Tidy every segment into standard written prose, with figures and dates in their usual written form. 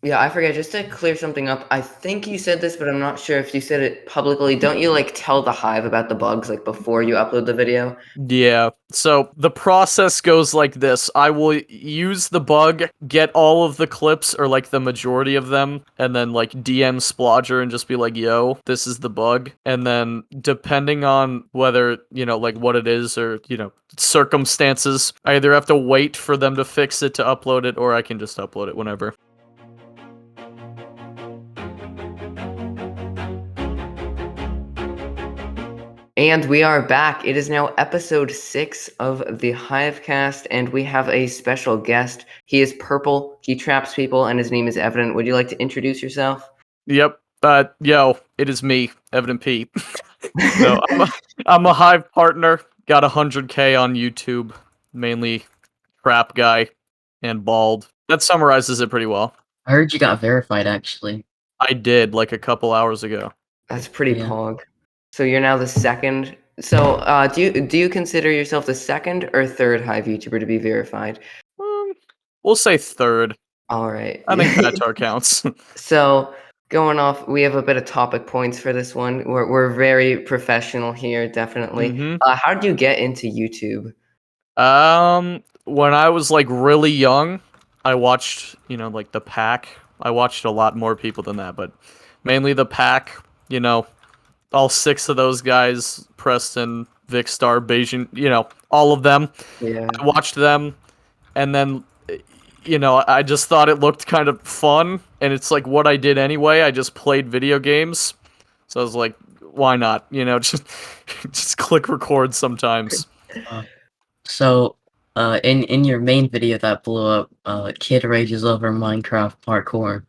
Yeah, I forget, just to clear something up, I think you said this, but I'm not sure if you said it publicly. Don't you, like, tell the Hive about the bugs, like, before you upload the video? Yeah. So the process goes like this. I will use the bug, get all of the clips or like the majority of them, and then like DM Splodger and just be like, yo, this is the bug. And then depending on whether, like what it is or, circumstances, I either have to wait for them to fix it to upload it or I can just upload it whenever. And we are back. It is now episode 6 of the Hivecast, and we have a special guest. He is purple, he traps people, and his name is Evident. Would you like to introduce yourself? Yep. Yo, it is me, Evident P. No, I'm a Hive partner. Got 100K on YouTube, mainly crap guy and bald. That summarizes it pretty well. I heard you got verified, actually. I did like a couple hours ago. That's pretty Yeah. pog. So you're now the second. So do you consider yourself the second or third Hive YouTuber to be verified? We'll say third. All right. I think Patar counts. So going off, we have a bit of topic points for this one. We're very professional here, definitely. Mhm. How did you get into YouTube? When I was like really young, I watched, like the Pack. I watched a lot more people than that, but mainly the Pack, all 6 of those guys, Preston, Vicstar, Beijing, all of them. Yeah. I watched them, and then, I just thought it looked kind of fun, and it's like what I did anyway. I just played video games, so I was like, why not? Just click record sometimes. So, in your main video that blew up, Kid Rages Over Minecraft Parkour.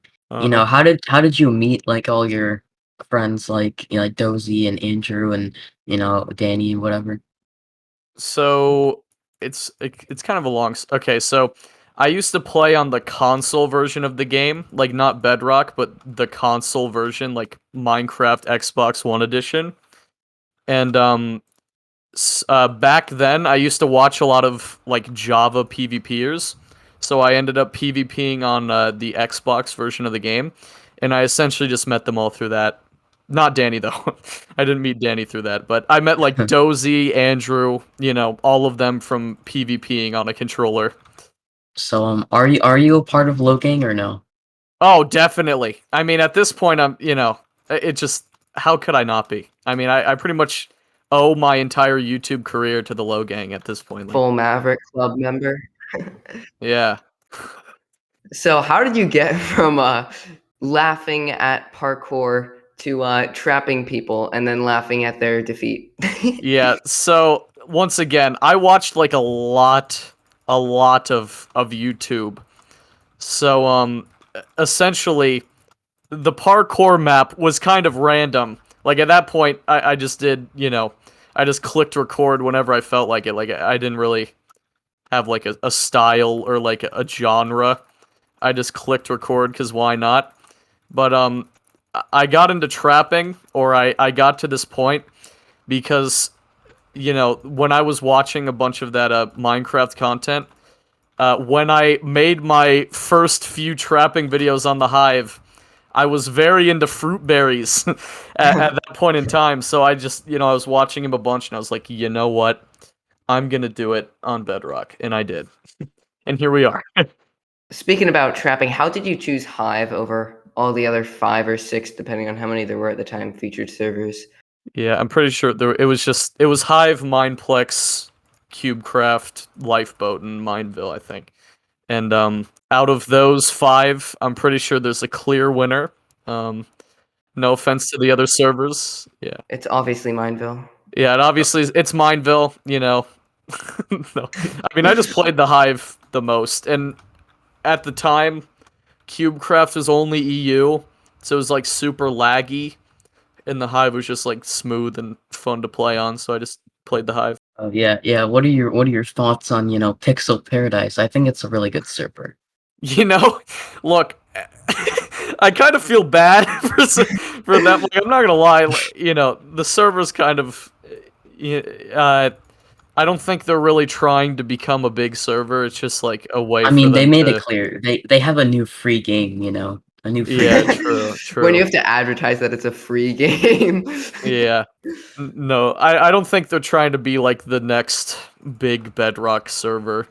How did you meet like all your friends, like like Dozy and Andrew and Danny and whatever? So it's kind of a okay, so I used to play on the console version of the game, like not Bedrock, but the console version, like Minecraft Xbox One edition. And back then I used to watch a lot of like Java PvPers. So I ended up PvPing on the Xbox version of the game, and I essentially just met them all through that. Not Danny though. I didn't meet Danny through that, but I met like Dozy, Andrew, all of them from PvPing on a controller. So, are you a part of Logang or no? Oh, definitely. I mean, at this point, it just, how could I not be? I mean, I pretty much owe my entire YouTube career to the Logang at this point. Like, Full Maverick Club member. yeah. So how did you get from laughing at parkour to trapping people and then laughing at their defeat? Yeah, so once again, I watched like a lot of YouTube. So essentially the parkour map was kind of random. Like at that point I just did, I just clicked record whenever I felt like it. Like I didn't really have like a style or like a genre. I just clicked record cuz why not? But I got into trapping, or I got to this point because when I was watching a bunch of that Minecraft content, when I made my first few trapping videos on the Hive, I was very into fruit berries at that point in time. So I just, I was watching him a bunch, and I was like, you know what? I'm gonna do it on Bedrock, and I did. And here we are. Speaking about trapping, how did you choose Hive over all the other 5 or 6, depending on how many there were at the time, featured servers? Yeah, I'm pretty sure it was Hive, Mineplex, Cubecraft, Lifeboat, and Mineville, I think. And out of those 5, I'm pretty sure there's a clear winner. No offense to the other servers. Yeah. It's obviously Mineville. Yeah, and obviously it's Mineville, No. I mean, I just played the Hive the most, and at the time, Cubecraft was only EU, so it was like super laggy, and the Hive was just like smooth and fun to play on, so I just played the Hive. Oh yeah. What are your thoughts on Pixel Paradise? I think it's a really good server. Look, I kind of feel bad for them. Like, I'm not gonna lie, the server's kind of, I don't think they're really trying to become a big server. It's just like a way I for mean, they them made it to. clear they have a new free game, you know, a new free Yeah, game. true, When you true. have to advertise that it's a free game. Yeah. No, I don't think they're trying to be like the next big Bedrock server.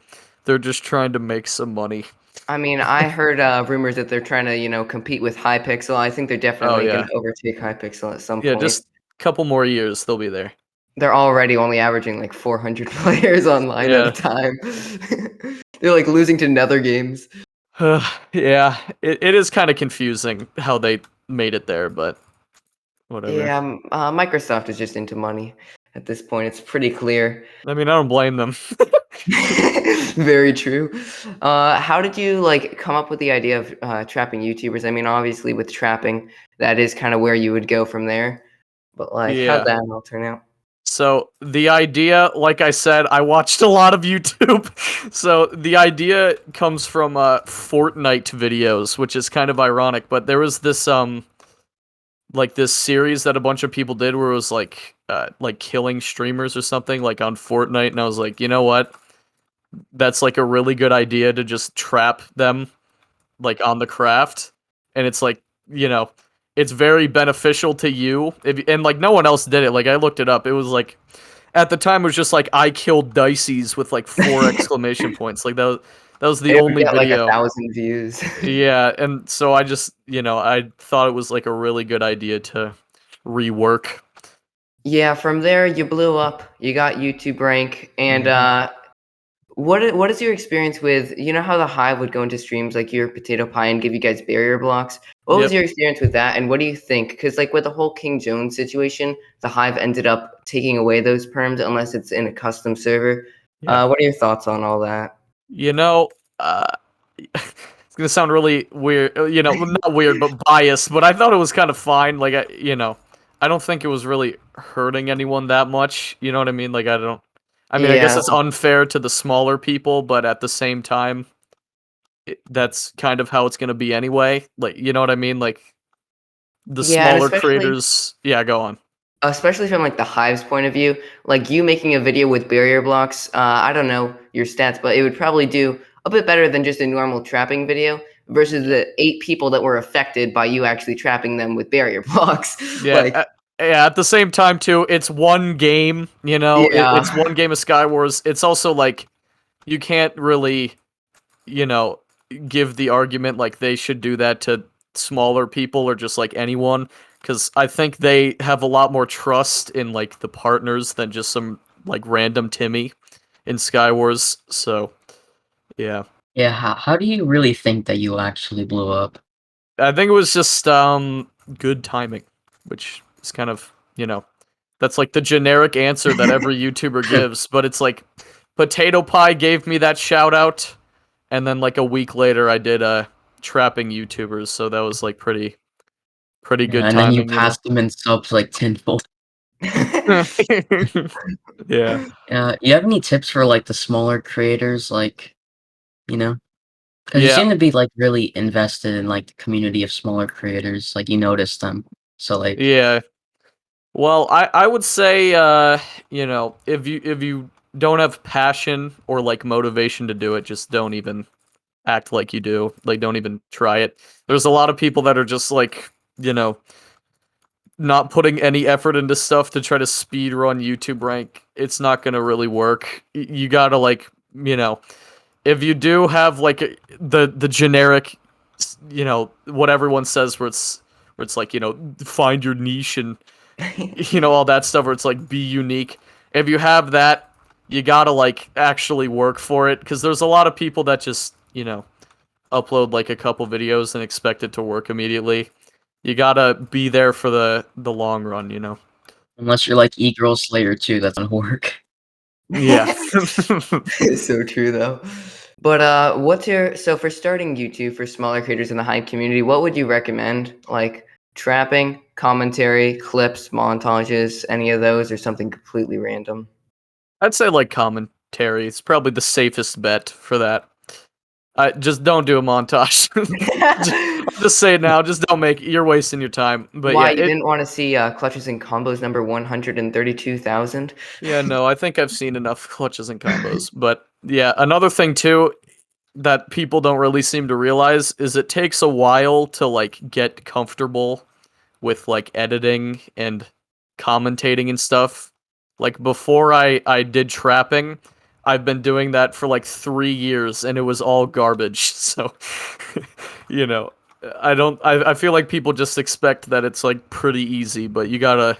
They're just trying to make some money. I mean, I heard rumors that they're trying to, compete with Hypixel. I think they're Oh definitely going yeah. to overtake Hypixel at some Yeah, point. just a couple more years they'll be there. They're already only averaging like 400 players online at a Yeah. time. They're like losing to Nether Games. Yeah, it is kind of confusing how they made it there, but whatever. Yeah, Microsoft is just into money at this point. It's pretty clear. I mean, I don't blame them. Very true. How did you like come up with the idea of trapping YouTubers? I mean, obviously with trapping, that is kind of where you would go from there. But like, how'd Yeah. that all turn out? So the idea, like I said, I watched a lot of YouTube. So the idea comes from Fortnite videos, which is kind of ironic. But there was this like this series that a bunch of people did where it was like killing streamers or something like on Fortnite, and I was like, you know what? That's like a really good idea to just trap them like on the craft, and it's like, you know, it's very beneficial to you and like no one else did it. Like I looked it up, it was like at the time it was just like I killed Dicey's with like 4 exclamation points. Like that was the It would only get like video. 1,000 views. Yeah, and so I just, I thought it was like a really good idea to rework. Yeah, from there you blew up. You got YouTube rank, and Mhm. what is your experience with, how the Hive would go into streams like your Potato Pie and give you guys barrier blocks? What was Yep. your experience with that, and what do you think? Because like with the whole King Jones situation, the Hive ended up taking away those perms unless it's in a custom server. Yeah. What are your thoughts on all that? You know, it's gonna sound really weird, well, not weird, but biased. But I thought it was kind of fine. Like, I don't think it was really hurting anyone that much. You know what I mean? Like, I don't. I mean, I guess Yeah, it's unfair to the smaller people, but at the same time, that's kind of how it's gonna be anyway. Like, you know what I mean? Like, the yeah, and smaller especially creators. Yeah, go on. Especially from like the Hive's point of view, like you making a video with barrier blocks, I don't know your stats, but it would probably do a bit better than just a normal trapping video versus the 8 people that were affected by you actually trapping them with barrier blocks. Yeah. Like, Yeah, at the same time too, it's one game, it's yeah, one game of Skywars. It's also like you can't really, you know, give the argument like they should do that to smaller people or just like anyone, because I think they have a lot more trust in like the partners than just some like random Timmy in Skywars. So yeah, Yeah, how do you really think that you actually blew up? I think it was just good timing, which is kind of, that's like the generic answer that every YouTuber gives, but it's like Potato Pie gave me that shout out, and then like a week later I did trapping YouTubers, so that was like pretty Yeah, good and then you timing, passed them in subs like tenfold. Yeah. You have any tips for like the smaller creators, like, you know? Because you Yeah. seem to be like really invested in like the community of smaller creators. Like you notice them. So like, Yeah. Well, I would say if you don't have passion or like motivation to do it, just don't even act like you do. Like, don't even try it. There's a lot of people that are just like, not putting any effort into stuff to try to speed run YouTube rank. It's not gonna really work. You gotta like, if you do have like the generic, what everyone says, where it's like, find your niche and all that stuff, where it's like be unique. If you have that, you gotta like actually work for it, because there's a lot of people that just upload like a couple videos and expect it to work immediately. You gotta be there for the long run. unless you're like E-Girl Slayer 2, that's gonna work. Yeah. It's so true though. But so for starting YouTube for smaller creators in the Hive community, what would you recommend? Like trapping, commentary, clips, montages, any of those, or something completely random? I'd say like commentary. It's probably the safest bet for that. Just don't do a montage. Just say it now. Just don't make it. You're wasting your time. But Why, yeah, you didn't want to see clutches and combos number 132,000? yeah, no, I think I've seen enough clutches and combos. But yeah, another thing too that people don't really seem to realize is it takes a while to like get comfortable with like editing and commentating and stuff. Like before I did trapping, I've been doing that for like 3 years and it was all garbage. So, you know, I feel like people just expect that it's like pretty easy, but you gotta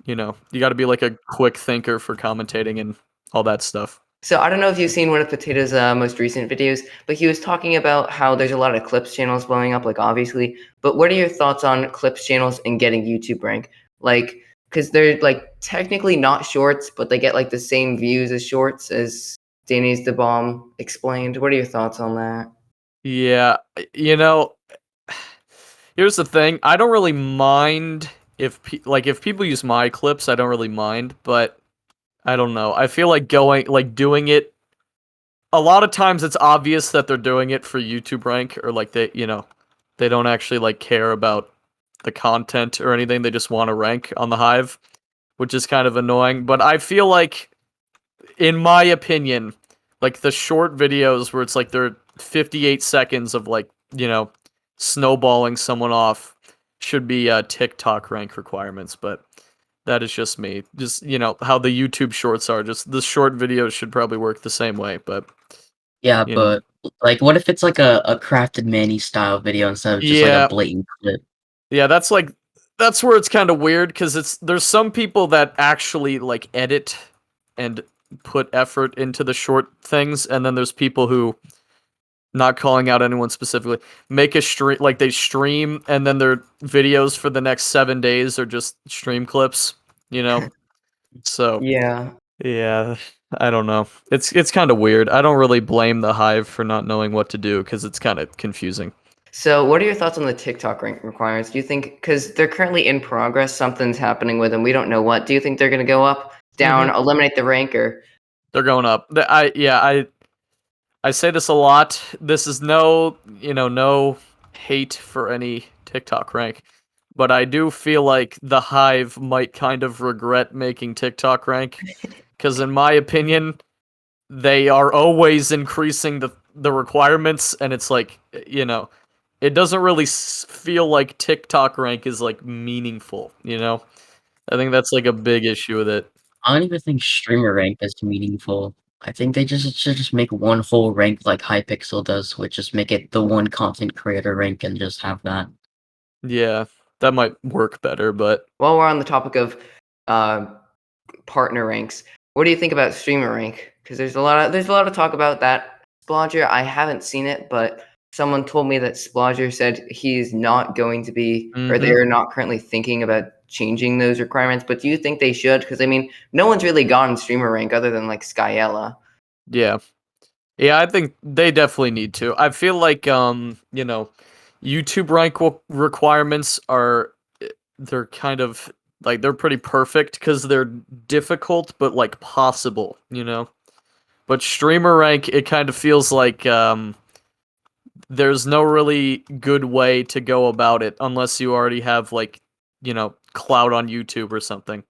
be like a quick thinker for commentating and all that stuff. So I don't know if you've seen one of Potato's most recent videos, but he was talking about how there's a lot of clips channels blowing up, like obviously. But what are your thoughts on clips channels and getting YouTube rank? Like, because they're like technically not shorts, but they get like the same views as shorts, as Danny's the Bomb explained. What are your thoughts on that? Yeah, you know, here's the thing. I don't really mind if people use my clips, I don't really mind, but I don't know. I feel like doing it a lot of times it's obvious that they're doing it for YouTube rank or like they don't actually like care about the content or anything. They just want to rank on the Hive, which is kind of annoying, but I feel like in my opinion, like the short videos where it's like they're 58 seconds of like, snowballing someone off should be TikTok rank requirements, but that is just me. Just, how the YouTube shorts are. Just the short videos should probably work the same way, but Yeah, you know. but like, what if it's like a crafted Manny style video instead of just like a Yeah. blatant clip? Yeah, that's where it's kind of weird cuz there's some people that actually like edit and put effort into the short things and then there's people who, not calling out anyone specifically, make a stream, like they stream and then their videos for the next 7 days are just stream clips, you know? So, Yeah. yeah, I don't know. It's kind of weird. I don't really blame the Hive for not knowing what to do cuz it's kind of confusing. So, what are your thoughts on the TikTok rank requirements? Do you think, because they're currently in progress, something's happening with them, we don't know what. Do you think they're going to go up, down, eliminate the rank, or? They're going up. I say this a lot. This is no hate for any TikTok rank, but I do feel like the Hive might kind of regret making TikTok rank because in my opinion, they are always increasing the requirements and it's like, it doesn't really feel like TikTok rank is like meaningful. I think that's like a big issue with it. I don't even think streamer rank is meaningful. I think they just should just make one whole rank like Hypixel does, which just make it the one content creator rank and just have that. Yeah, that might work better, but While we're on the topic of partner ranks, what do you think about streamer rank? Because there's a lot of talk about that. Splodger, I haven't seen it, but someone told me that Splodger said he's not going to be, or they're not currently thinking about changing those requirements. But do you think they should? Because I mean, no one's really gotten streamer rank other than like Skyella. yeah. Yeah, I think they definitely need to. I feel like YouTube rank requirements they're kind of like they're pretty perfect cuz they're difficult but like possible. But streamer rank it kind of feels like there's no really good way to go about it unless you already have like, clout on YouTube or something.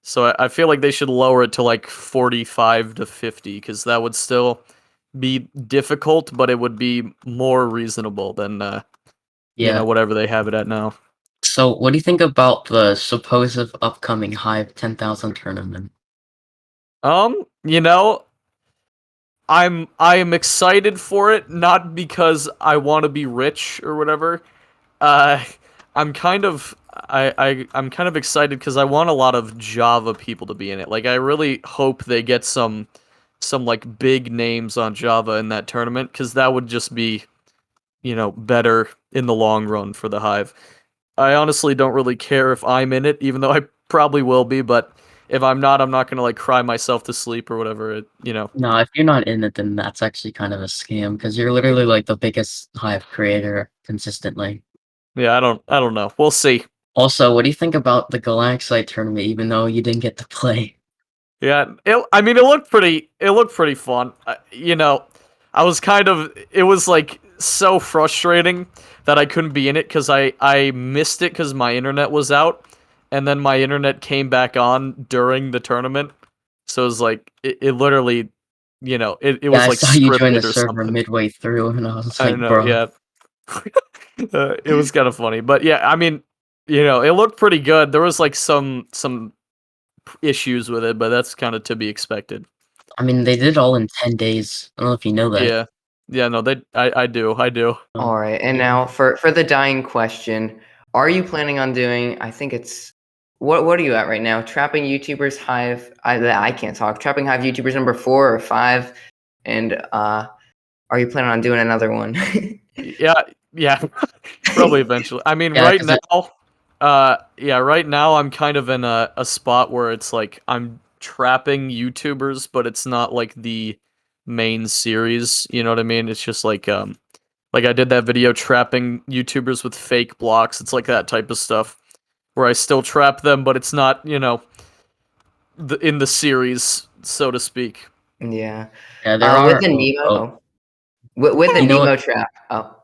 So I feel like they should lower it to like 45 to 50 cuz that would still be difficult, but it would be more reasonable than Yeah. whatever they have it at now. So, what do you think about the supposed upcoming Hive 10,000 tournament? You know, I am excited for it, not because I want to be rich or whatever. Uh, I'm kind of I'm kind of excited because I want a lot of Java people to be in it. Like I really hope they get some like big names on Java in that tournament because that would just be better in the long run for the Hive. I honestly don't really care if I'm in it, even though I probably will be, but if I'm not, I'm not gonna like cry myself to sleep or whatever. No, if you're not in it, then that's actually kind of a scam because you're literally like the biggest Hive creator consistently. Yeah, I don't know. We'll see. Also, what do you think about the Galaxite tournament, even though you didn't get to play? Yeah, I mean, it looked pretty fun. I was kind of, it was like so frustrating that I couldn't be in it because I missed it because my internet was out, and then my internet came back on during the tournament. So it was like it literally, it Yeah, was I like saw you join the scripted or server something. midway through, and I was I like, don't know, bro. yeah. It was kind of funny, but yeah, I mean, it looked pretty good. There was like some issues with it, but that's kind of to be expected. I mean, they did it all in 10 days. I don't know if you know that. Yeah, yeah, no, I do. All right, and now for the dying question, are you planning on doing? I think it's what are you at right now? Trapping YouTubers Hive. I can't talk. Trapping Hive YouTubers number 4 or 5, and are you planning on doing another one? Yeah, probably eventually. I mean, Yeah, right 'cause now, right now I'm kind of in a spot where it's like I'm trapping YouTubers, but it's not like the main series. You know what I mean? It's just like I did that video trapping YouTubers with fake blocks. It's like that type of stuff where I still trap them, but it's not, in the series, so to speak. Yeah. yeah, there With are. the Nemo. With the You know Nemo what? trap. Oh,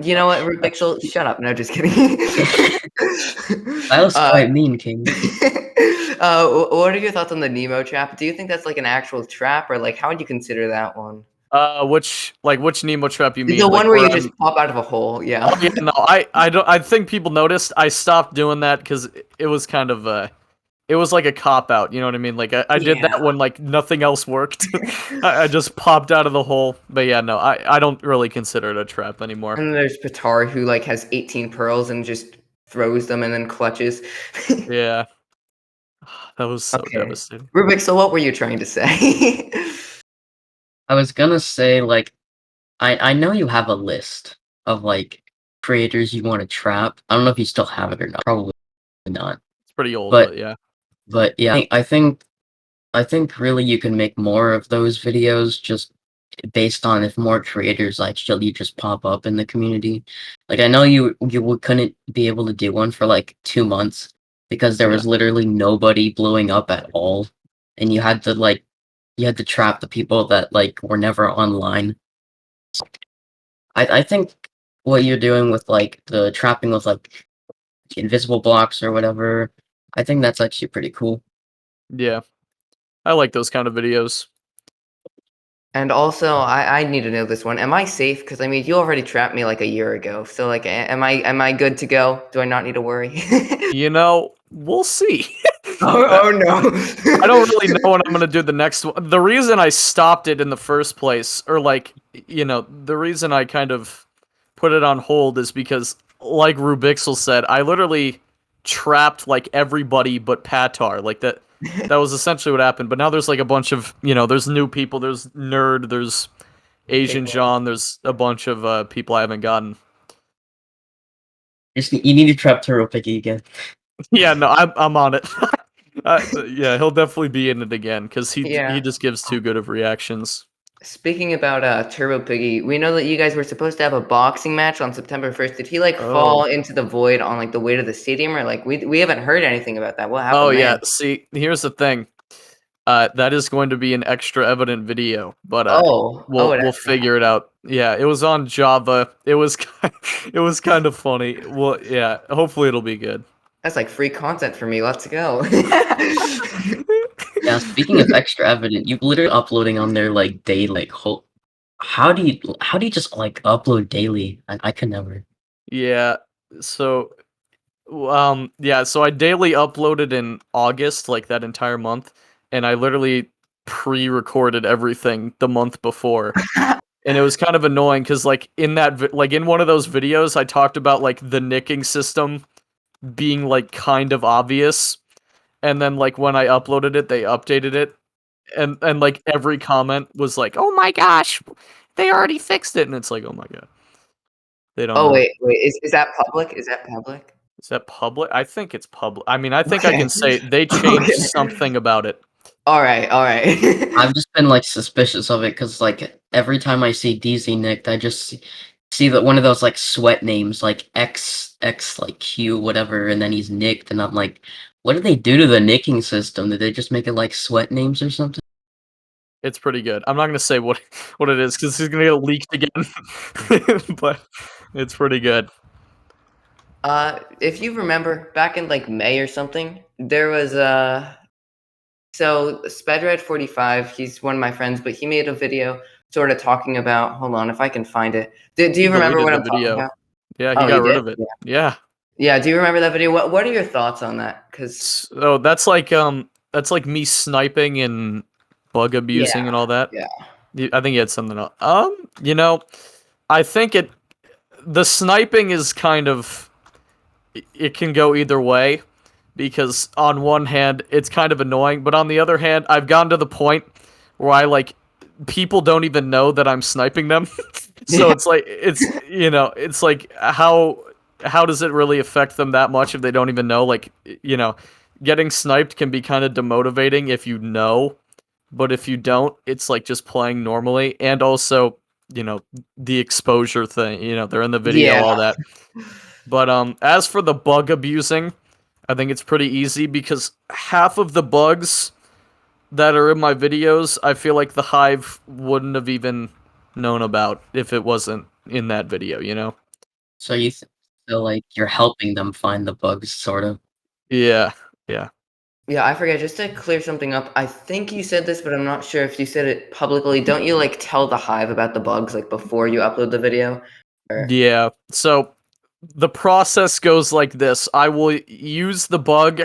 you know what, Rubixel? Shut up. No, just kidding. That was uh, quite mean, King. what are your thoughts on the Nemo trap? Do you think that's like an actual trap, or like how would you consider that one? Which Nemo trap you The mean? Like one where where you I'm just pop out of a hole. Yeah. Oh yeah, no, I don't. I think people noticed. I stopped doing that because it was kind of it was like a cop out. You know what I mean? Like I did Yeah. that when like nothing else worked. I just popped out of the hole. But yeah, no, I don't really consider it a trap anymore. And then there's Patar who like has 18 pearls and just throws them and then clutches. Yeah, that was so Okay. devastating. Rubik, so what were you trying to say? I was gonna say, like, I know you have a list of, like, creators you want to trap. I don't know if you still have it or not. Probably not. It's pretty old, But but yeah. yeah, I think really you can make more of those videos just based on if more creators actually just pop up in the community. Like I know couldn't be able to do one for like 2 months because there Yeah. was literally nobody blowing up at all, and you had to trap the people that like were never online. I think what you're doing with like the trapping with like invisible blocks or whatever, I think that's actually pretty cool. Yeah, I like those kind of videos. And also, I need to know this one. Am I safe? Because I mean, you already trapped me like a year ago. So like, am I good to go? Do I not need to worry? We'll see. Oh no. I don't really know what I'm gonna do the next one. The reason I stopped it in the first place, or like, the reason I kind of put it on hold is because, like Rubixel said, I literally trapped like everybody but Patar. Like that was essentially what happened. But now there's like a bunch of, there's new people. There's Nerd. There's Asian Big John. There's a bunch of people I haven't gotten. You need to trap Turo Piggy again. Yeah, no, I'm on it. Yeah, he'll definitely be in it again because he Yeah. just gives too good of reactions. Speaking about Turbo Piggy, we know that you guys were supposed to have a boxing match on September 1st. Did he like fall Oh. into the void on like the way to the stadium, or like we haven't heard anything about that? What happened Oh there? yeah, see, here's the thing. That is going to be an extra evident video, but It we'll actually figure it out. Yeah, it was on Java. It was it was kind of funny. Well, yeah, hopefully it'll be good. That's like free content for me. Let's go. Yeah, speaking of extra evident, you literally uploading on there like daily. Like, how do you just like upload daily? I could never. Yeah, so yeah, so I daily uploaded in August, like that entire month, and I literally pre-recorded everything the month before. And it was kind of annoying because like in like in one of those videos I talked about like the nicking system being like kind of obvious, and then like when I uploaded it they updated it, and like every comment was like, oh my gosh, they already fixed it, and it's like, oh my god, they don't Oh know. wait, is that public? Is that public? Is that public? I think it's public. I mean, I think I Okay. can say they changed something about it. All right, all right. I've just been like suspicious of it because like every time I see DZ nicked, I just see that one of those like sweat names like X like Q whatever, and then he's nicked, and I'm like, what did they do to the nicking system? Did they just make it like sweat names or something? It's pretty good. I'm not gonna say what it is because it's gonna get leaked again, but it's pretty good. If you remember back in like May or something, there was so Spedred45, he's one of my friends, but he made a video sort of talking about. Hold on, if I can find it. Do He you remember deleted what the I'm talking video. about? Yeah, he Oh, got you rid did? of it. Yeah. Yeah. Yeah. Do you remember that video? What are your thoughts on that? Because So that's like me sniping and bug abusing yeah, and all that. yeah, I think he had something else. You know, I think the sniping is kind of it can go either way because on one hand it's kind of annoying, but on the other hand I've gotten to the point where I like people don't even know that I'm sniping them. So yeah. it's like it's like how does it really affect them that much if they don't even know? Like getting sniped can be kind of demotivating if you know, but if you don't, it's like just playing normally and also, the exposure thing, they're in the video, all Yeah. that. But as for the bug abusing, I think it's pretty easy because half of the bugs that are in my videos, I feel like the Hive wouldn't have even known about if it wasn't in that video, you know? So you feel like you're helping them find the bugs, sort of. Yeah, yeah. Yeah, I forget. Just to clear something up, I think you said this, but I'm not sure if you said it publicly. Don't you like tell the Hive about the bugs like before you upload the video? Or Yeah. So the process goes like this. I will use the bug,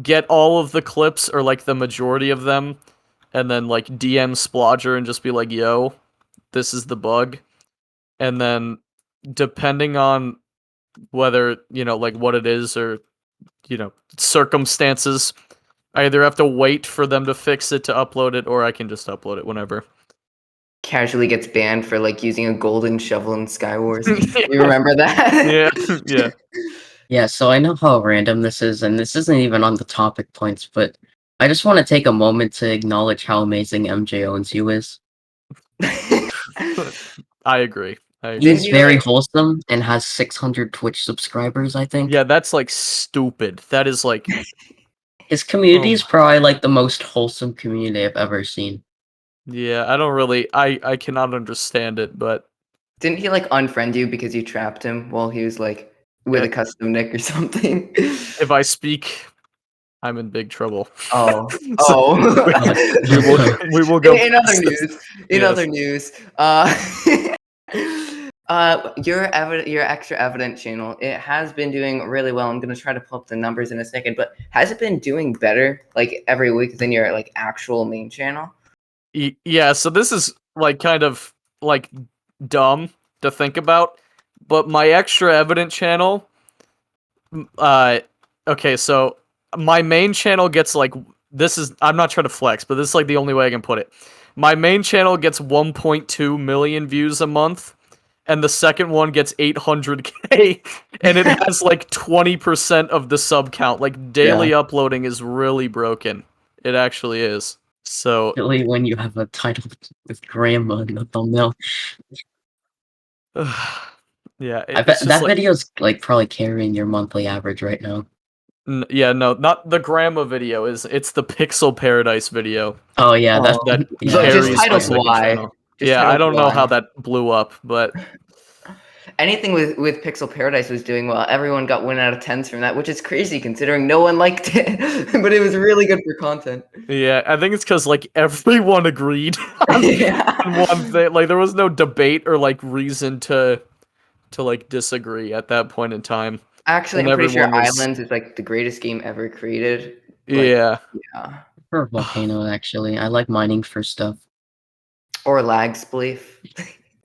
get all of the clips or like the majority of them, and then like DM Splodger and just be like, "Yo, this is the bug." And then depending on whether, like what it is or, circumstances, I either have to wait for them to fix it to upload it or I can just upload it whenever. casually gets banned for like using a golden shovel in Skywars. You remember that? Yeah, yeah. Yeah, so I know how random this is, and this isn't even on the topic points, but I just want to take a moment to acknowledge how amazing MJ Owens you is. I agree. I agree. Didn't He's you, very like- wholesome and has 600 Twitch subscribers, I think. Yeah, that's like stupid. That is like His community is Oh. probably like the most wholesome community I've ever seen. yeah, I don't really I cannot understand it, but Didn't he like unfriend you because you trapped him while he was like with Yeah. a custom nick or something? if I speak, I'm in big trouble. Oh, So, we will go in other past this. news, your extra evident channel, it has been doing really well. I'm gonna try to pull up the numbers in a second, but has it been doing better like every week than your like actual main channel? Yeah, so this is like kind of like dumb to think about, but my extra evident channel, okay, so my main channel gets like I'm not trying to flex, but this is like the only way I can put it. My main channel gets 1.2 million views a month, and the second one gets 800K, and it has like 20% of the sub count. Like daily uploading is really broken. It actually is. So Really, when you have a title with grandma in the thumbnail. yeah, I it's bet just that like video's like probably carrying your monthly average right now. yeah, no, not the grandma video. It's the Pixel Paradise video Oh yeah, that's Oh. that yeah, But just carries my title second why. channel. Just Yeah, I title don't know why. how that blew up, but Anything with Pixel Paradise was doing well. Everyone got 1 out of 10s from that, which is crazy considering no one liked it. But it was really good for content. yeah, I think it's because like everyone agreed on Yeah. one thing. Like there was no debate or like reason to like disagree at that point in time. Actually, And I'm pretty sure everyone was Islands is like the greatest game ever created. Like, yeah. yeah. for Volcano actually. I like mining for stuff. Or lag spleef.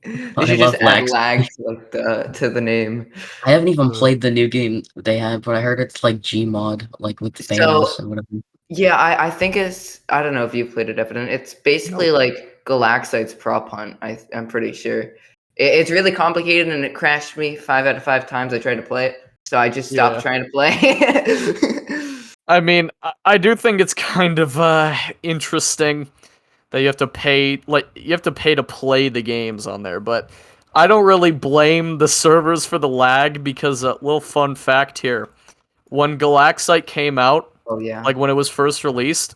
They I should love just add lag lag to like to the name. I haven't even Uh. played the new game they had, but I heard it's like Gmod, like with So Thanos and whatever. yeah, I think it's, I don't know if you've played it, Evident. It's basically like Galaxite's prop hunt. I'm pretty sure. It's really complicated and it crashed me 5 out of 5 times I tried to play it. So I just stopped Yeah. trying to play. I mean, I do think it's kind of interesting that you have to pay to play the games on there, but I don't really blame the servers for the lag because a little fun fact here. When Galaxite came out, Oh yeah. like when it was first released,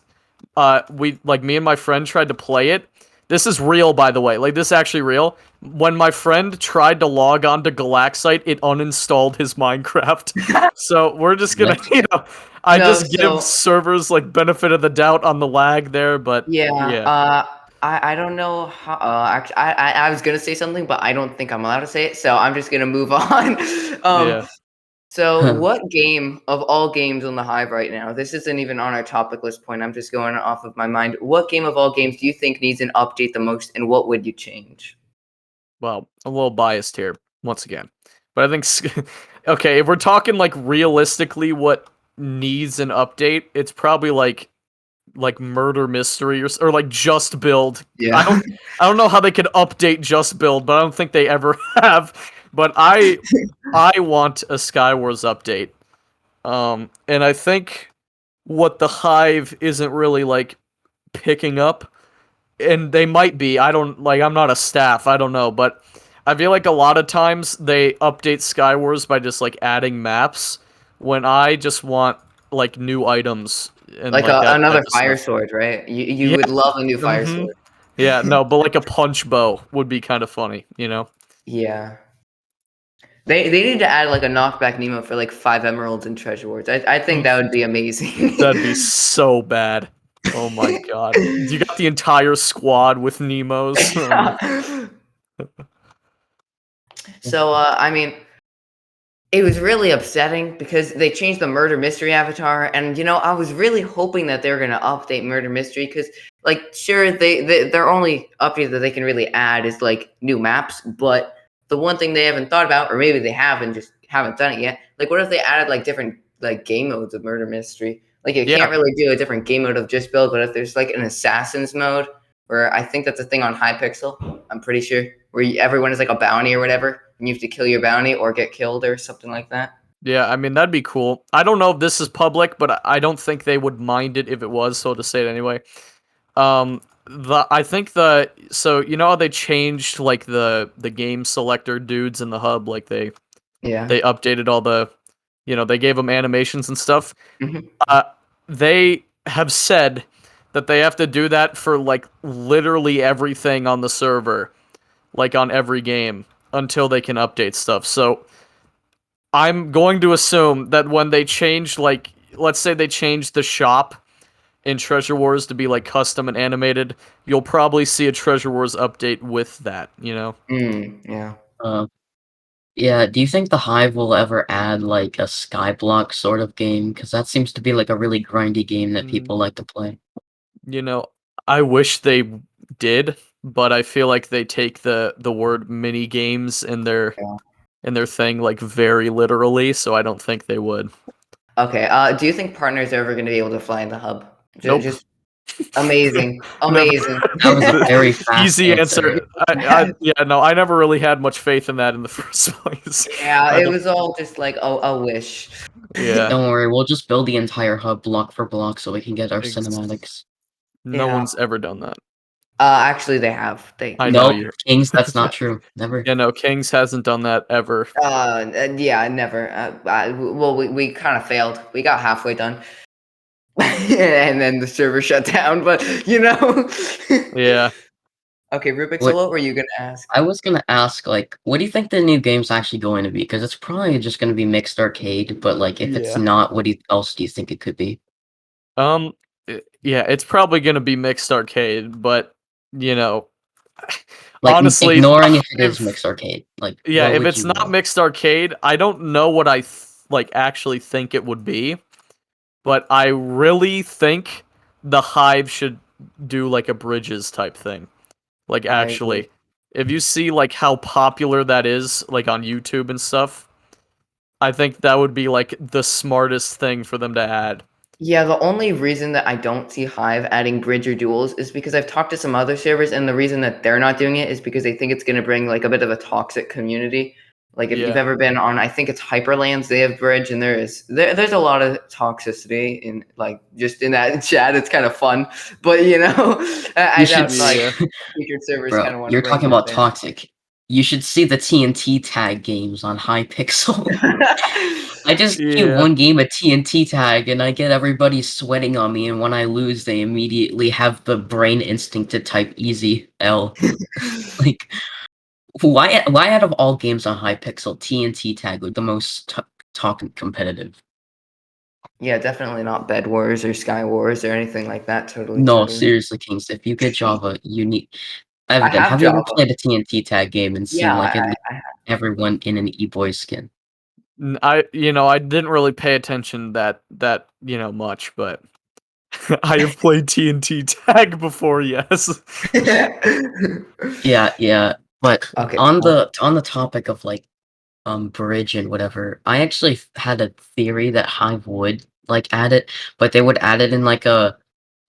me and my friend tried to play it. This is real, by the way. Like, this is actually real. When my friend tried to log on to Galaxite, it uninstalled his Minecraft. So we're just gonna, What? I No, just give so- servers like benefit of the doubt on the lag there, but Yeah. I don't know how. Actually, I was gonna say something, but I don't think I'm allowed to say it, so I'm just gonna move on. Yeah. So what game of all games on the Hive right now? This isn't even on our topic list point. I'm just going off of my mind. What game of all games do you think needs an update the most, and what would you change? Well, a little biased here once again, but I think okay, if we're talking like realistically, what needs an update, it's probably like murder mystery or like Just Build. Yeah. I don't know how they could update Just Build, but I don't think they ever have. But I want a Skywars update. And I think what the Hive isn't really like picking up, and they might be. I'm not a staff. I don't know, but I feel like a lot of times they update Skywars by just like adding maps when I just want like new items and Like that another type of fire stuff. sword, right? You Yeah. would love a new fire Mhm. sword. Yeah, no, but like a punch bow would be kind of funny, you know? Yeah. They need to add like a knockback Nemo for like 5 emeralds and treasure wards. I think that would be amazing. That'd be so bad. Oh my god. You got the entire squad with Nemos. So I mean, it was really upsetting because they changed the murder mystery avatar, and I was really hoping that they were gonna update murder mystery because, like, sure, their only update that they can really add is like new maps, but the one thing they haven't thought about, or maybe they have and just haven't done it yet, like, what if they added like different like game modes of murder mystery? Like, you Yeah. can't really do a different game mode of Just Build, but if there's like an assassins mode, where I think that's a thing on Hypixel, I'm pretty sure, where everyone is like a bounty or whatever, and you have to kill your bounty or get killed or something like that. Yeah, I mean, that'd be cool. I don't know if this is public, but I don't think they would mind it if it was, so to say it anyway. I think so you know how they changed like the game selector dudes in the hub, like they Yeah. updated all the, they gave them animations and stuff. Mhm. They have said that they have to do that for like literally everything on the server, like on every game, until they can update stuff. So I'm going to assume that when they change, like, let's say they change the shop in Treasure Wars to be like custom and animated, you'll probably see a Treasure Wars update with that, you know? Yeah. Yeah, do you think the Hive will ever add like a Skyblock sort of game? Because that seems to be like a really grindy game that people like to play. You know, I wish they did, but I feel like they take the word mini games in their thing like very literally, so I don't think they would. Okay. Do you think partners are ever going to be able to fly in the hub? Nope. Just amazing, Never. amazing. That was a very fast Easy answer. No, I never really had much faith in that in the first place. Yeah, it was all just like a wish. Yeah. Don't worry, we'll just build the entire hub block for block so we can get our Ex- cinematics. No Yeah. one's ever done that. Actually, they have. I know No, Kings, that's not true. Never. Yeah, no, Kings hasn't done that ever. Yeah, never. Well, we kind of failed. We got halfway done, and then the server shut down. But Yeah. Okay, Rubik, What- so what were you gonna ask? I was gonna ask, like, what do you think the new game's actually going to be? Because it's probably just gonna be mixed arcade, but like, if it's Yeah. not, what else do you think it could be? Yeah, it's probably gonna be mixed arcade, but Like, honestly, ignoring if it is mixed arcade, like, yeah, what if would it's you not want? mixed arcade, I don't know what I actually think it would be, but I really think the Hive should do like a Bridges type thing. Like, I actually, agree. if you see like how popular that is, like on YouTube and stuff, I think that would be like the smartest thing for them to add. Yeah, the only reason that I don't see Hive adding bridge or duels is because I've talked to some other servers, and the reason that they're not doing it is because they think it's going to bring like a bit of a toxic community. Like if you've Yeah. ever been on, I think it's Hyperlands, they have bridge, and there's a lot of toxicity in like just in that chat. It's kind of fun, but I You doubt should like Yeah. featured servers kind of Bro, want you're to bring talking that about there. toxic. You should see the TNT tag games on Hypixel. I just queue Yeah. one game of TNT tag, and I get everybody sweating on me, and when I lose, they immediately have the brain instinct to type easy L. Like, why out of all games on Hypixel, TNT tag was the most talking competitive? Yeah, definitely not Bed Wars or Sky Wars or anything like that. Totally, No, totally. seriously, Kings, if you get Java, you need I Evident, have have you ever Java. played a TNT tag game and Yeah, seen, like, at least everyone in an E-boy skin? I didn't really pay attention that much, but I have played TNT Tag before, yes. Yeah, yeah, but Okay. on the topic of, like, bridge and whatever, I actually had a theory that Hive would, like, add it, but they would add it in, like, a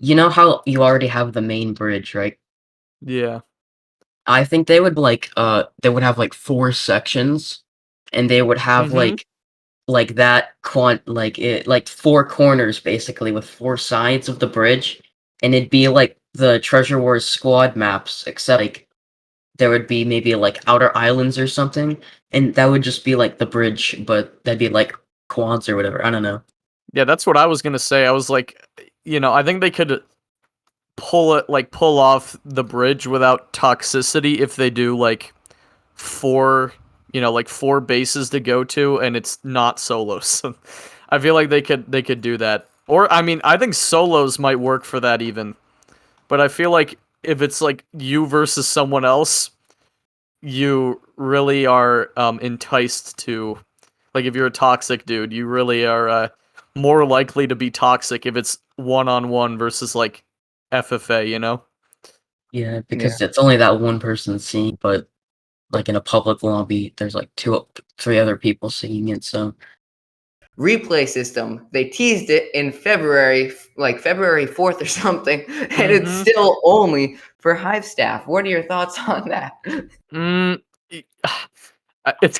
you know how you already have the main bridge, right? Yeah. I think they would have, like, 4 sections, and they would have, Mhm. like that it like 4 corners basically with 4 sides of the bridge, and it'd be like the Treasure Wars squad maps, except, like, there would be maybe, like, outer islands or something, and that would just be, like, the bridge, but that'd be, like, quads or whatever, I don't know. Yeah, that's what I was gonna say. I was like, I think they could pull off the bridge without toxicity if they do like 4, like 4 bases to go to, and it's not solos. I feel like they could do that. Or I mean, I think solos might work for that even. But I feel like if it's like you versus someone else, you really are enticed to, like, if you're a toxic dude, you really are more likely to be toxic if it's one-on-one versus like FFA, you know? Yeah, Yeah. because it's only that one person seeing, but, like, in a public lobby, there's, like, 3 other people seeing it, so Replay system. They teased it in February, like February 4th or something, and it's Mm-hmm. still only for Hive staff. What are your thoughts on that? Mm, e- it's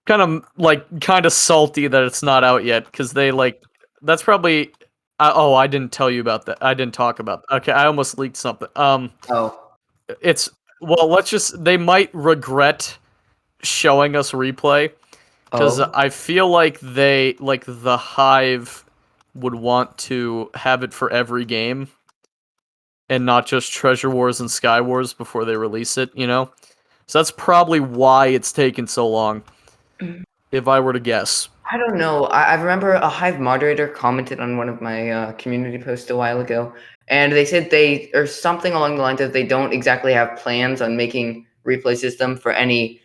kind of salty that it's not out yet because they like that's probably. Oh, I didn't tell you about that. I didn't talk about. Okay, I almost leaked something. Oh, It's well, let's just. They might regret showing us replay because oh. I feel like the Hive would want to have it for every game and not just Treasure Wars and Sky Wars before they release it. So that's probably why it's taken so long, if I were to guess. I don't know. I remember a Hive moderator commented on one of my community posts a while ago, and they said they or something along the lines of they don't exactly have plans on making replay system for any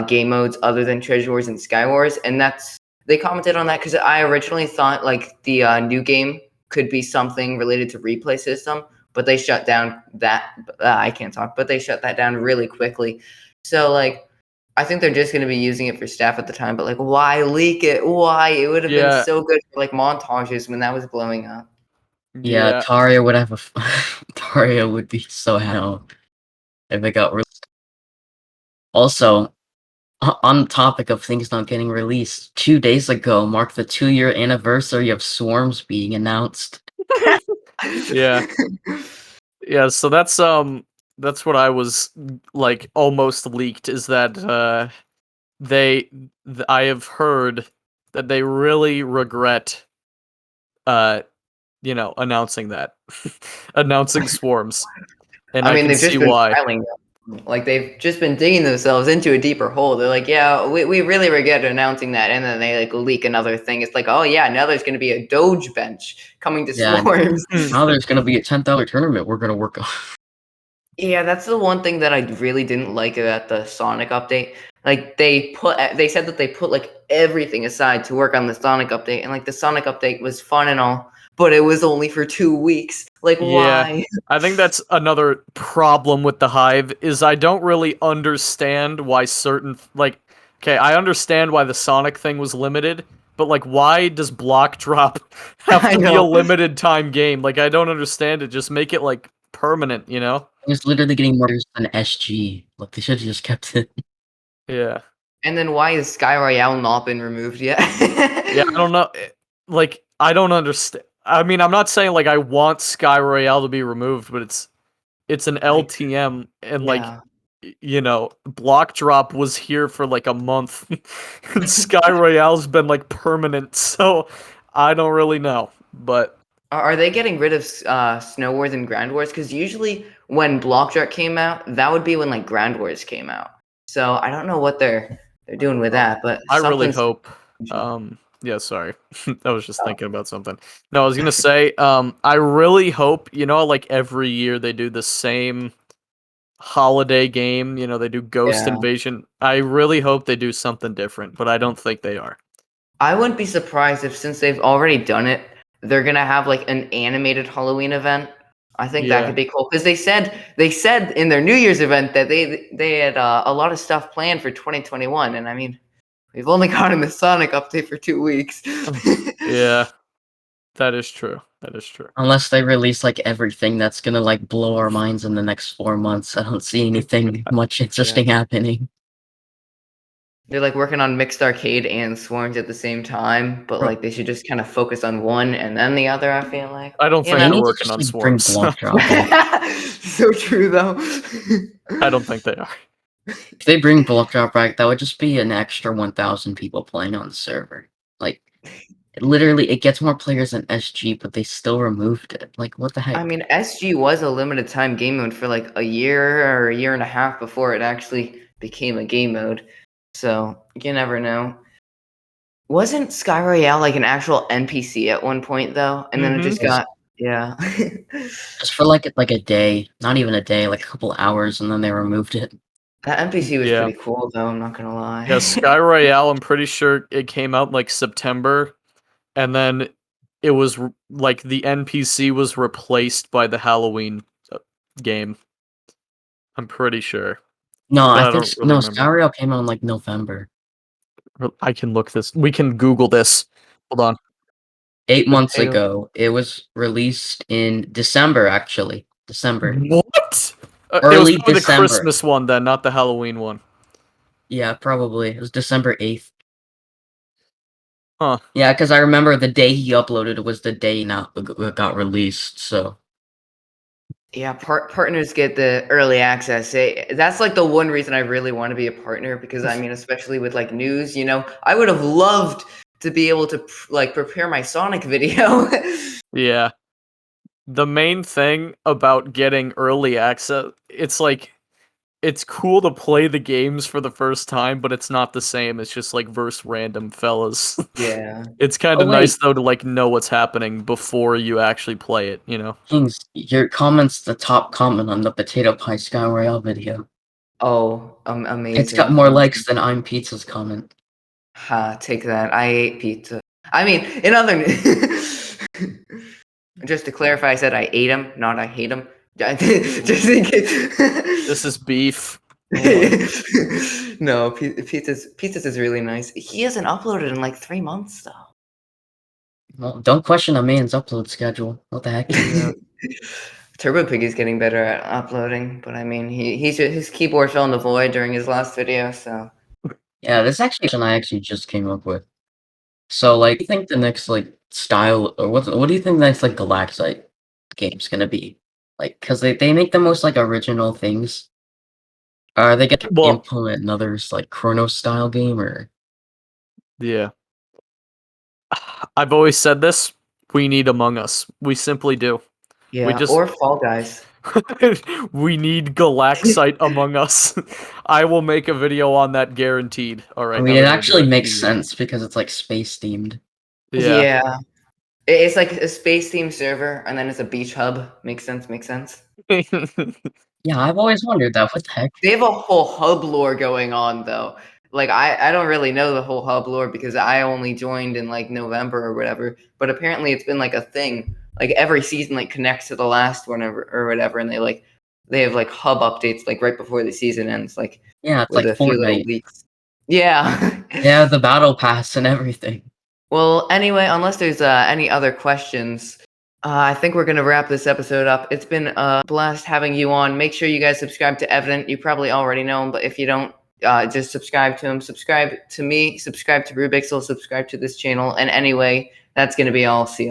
game modes other than Treasure Wars and Sky Wars, and they commented on that because I originally thought like the new game could be something related to replay system, but they shut down that. I can't talk, but they shut that down really quickly. So like. I think they're just going to be using it for staff at the time, but like, why leak it? Why? It would have been Yeah, so good for like montages when that was blowing up. yeah, yeah, Taria would have a Taria would be so happy if it got released. Also, on the topic of things not getting released, 2 days ago marked the 2-year anniversary of Swarms being announced. yeah, yeah. So that's what I was like almost leaked is that I have heard that they really regret uh announcing that announcing swarms, and I I mean, can they've see just been why. filing them. Like they've just been digging themselves into a deeper hole. They're like, yeah, we really regret announcing that, and then they like leak another thing. It's like, oh yeah, now there's going to be a Doge bench coming to Yeah, Swarms. now there's gonna be a $10 tournament we're gonna work on. Yeah, that's the one thing that I really didn't like about the Sonic update. Like they said that they put like everything aside to work on the Sonic update, and like the Sonic update was fun and all, but it was only for 2 weeks. Like Yeah, why? I think that's another problem with the Hive is I don't really understand why okay, I understand why the Sonic thing was limited, but like why does block drop have I to be a know. limited time game? Like I don't understand it. Just make it like permanent, you know? It's literally getting more than SG. Like, they should've just kept it. Yeah. And then why is Sky Royale not been removed yet? Yeah, I don't know. Like I don't understand. I mean, I'm not saying like I want Sky Royale to be removed, but it's an Like, LTM and like yeah. you know, Block Drop was here for like a month. And Sky Royale's been like permanent, so I don't really know. But Are they getting rid of Snow Wars and Ground Wars? Because usually when Block Drop came out, that would be when like Ground Wars came out. So I don't know what they're doing with that, but I really something's- hope. Yeah, sorry. I was just thinking about something. No, I was gonna say, I really hope, you know, like every year they do the same holiday game, you know, they do Ghost Yeah. Invasion. I really hope they do something different, but I don't think they are. I wouldn't be surprised if, since they've already done it, they're gonna have like an animated Halloween event. I think that Yeah. could be cool because they said in their New Year's event that they had a lot of stuff planned for 2021, and I mean, we've only gotten the Sonic update for 2 weeks. Yeah. That is true. That is true. Unless they release like everything that's gonna like blow our minds in the next 4 months, I don't see anything much interesting happening. They're like working on Mixed Arcade and Swarms at the same time, but like they should just kind of focus on one and then the other. I feel like. I don't You think They they're need to working just, on like, bring Swarms. Block Drop back. So true though. I don't think they are. If they bring Block Drop back, that would just be an extra 1,000 people playing on the server. Like, it gets more players than SG, but they still removed it. Like, what the heck? I mean, SG was a limited time game mode for like a year or a year and a half before it actually became a game mode. So you never know. Wasn't Sky Royale like an actual NPC at one point though? And then it just Mhm. got yeah. Just for like a day, not even a day, like a couple hours, and then they removed it. That NPC was Yeah. pretty cool though, I'm not gonna lie. Yeah, Sky Royale, I'm pretty sure it came out in, like, September, and then it was like the NPC was replaced by the Halloween game. I'm pretty sure. No, But I I think don't really no, remember. Sky Royale came out in like November. I can look this. We can Google this. Hold on. 8 months Potato- ago, it was released in December. Actually, December. What? It was Early probably the December. Christmas one then, not the Halloween one. Yeah, probably. It was December 8th. Huh. Yeah, because I remember the day he uploaded it was the day it got released. So Yeah, partners get the early access. That's like the one reason I really want to be a partner because I mean, especially with like news, you know, I would have loved to be able to like prepare my Sonic video. Yeah. The main thing about getting early access, it's like it's cool to play the games for the first time, but it's not the same. It's just like verse random fellas. Yeah. It's kind Oh, of nice wait. though to like know what's happening before you actually play it, you know. Kings, your comment's the top comment on the Potato Pie Sky Royale video. Oh, amazing. It's got more amazing. likes than I'm Pizza's comment. Ha, take that. I ate pizza. I mean, in other just to clarify, I said I ate him, not I hate him. Just in case. This is beef. Oh No, Pizza's is really nice. He hasn't uploaded in like 3 months though. Well, don't question a man's upload schedule. What the heck? Yeah. Turbo Piggy's getting better at uploading, but I mean, his keyboard fell in the void during his last video, so. Yeah, this actually something I actually just came up with. So, like, do you think the next like style, or what do you think the next like Galaxite game's gonna be? Like, cause they make the most like original things. Are they gonna Well- implement another like Chrono style game or? Yeah. I've always said this. We need Among Us. We simply do. Yeah, just- or Fall Guys. We need Galaxite Among Us. I will make a video on that guaranteed. All right. I mean, now it we're gonna do actually it. makes Easy. sense because it's like space themed. Yeah. It's like a space themed server, and then it's a beach hub. Makes sense. Makes sense. Yeah, I've always wondered that. What the heck? They have a whole hub lore going on though. Like I don't really know the whole hub lore because I only joined in like November or whatever. But apparently it's been like a thing. Like every season like connects to the last one or whatever, and they have like hub updates like right before the season ends, like Yeah, it's with like a few little Fortnite. leaks. Yeah. Yeah, the battle pass and everything. Well, anyway, unless there's any other questions, I think we're going to wrap this episode up. It's been a blast having you on. Make sure you guys subscribe to Evident. You probably already know him, but if you don't, just subscribe to him. Subscribe to me. Subscribe to Rubixel. Subscribe to this channel. And anyway, that's going to be all. See ya.